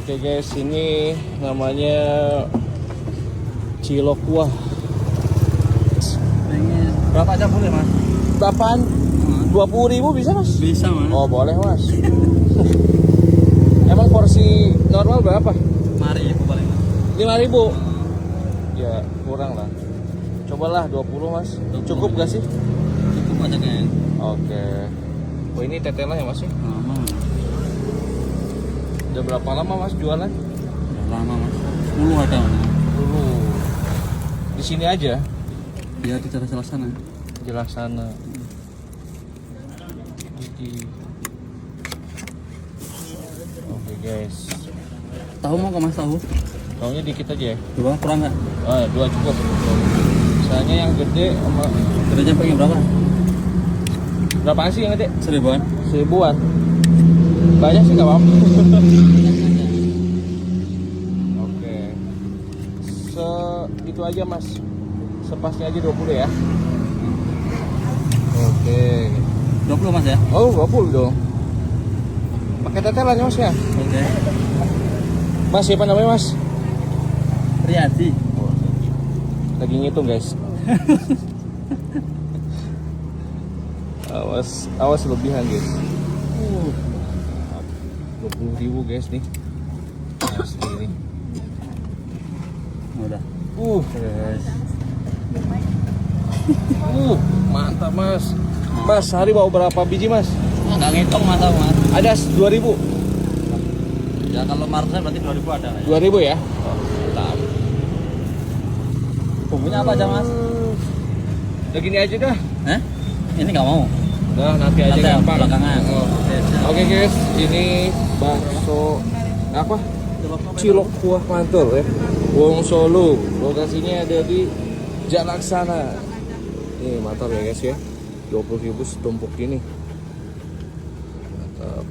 Oke guys, ini namanya cilok kuah. Berapa aja boleh mas? Berapaan? 20.000 bisa mas? Bisa mas. Oh boleh mas. Emang porsi normal berapa? Mari ibu paling. 5.000? Ya kurang lah. Cobalah 20 mas. Cukup gak sih? Cukup aja kayaknya. Oke. Oh ini tetelah ya mas ya? Lama. Udah berapa lama mas jualan? Udah lama mas. 10 ada mas. Dulu. Di sini aja? Dia di sebelah sana. Jelas sana. Oke guys. Tahu mau ke mas tahu? Tahunya dikit aja ya? Dua kurang nggak? Oh, 2 cukup. Misalnya yang gede sama Kerja pengen berapa? berapaan sih yang gede? 1000-an. 1000-an. Banyak sih nggak apa-apa. Oke. Itu aja mas. Sepasnya aja 20 ya. Oke. 20 mas ya? Oh 20 dong. Pakai tetelan ya mas ya? Oke. Mas siapa namanya mas? Riyadi. Lagi ngitung guys. awas lebihan guys. 20.000 guys nih. Asli nih. Udah. Guys. Mantap mas. Mas sehari bawa berapa biji mas? Nggak ngitung mas tahu mas. Ada 2.000. Ya kalau marutnya berarti 2000 ada. 2.000 ya? Mantap. Bumbunya apa aja mas? Udah gini aja dah. Eh? Ini nggak mau. Udah nanti aja Nanti gampang. belakangan. Oh. Oke guys, ini bakso apa? Cilok kuah mantul ya. Wong Solo. Lokasinya ada di Jalaksana. Nih mantap ya guys ya. 20.000 setumpuk ini. Mantap.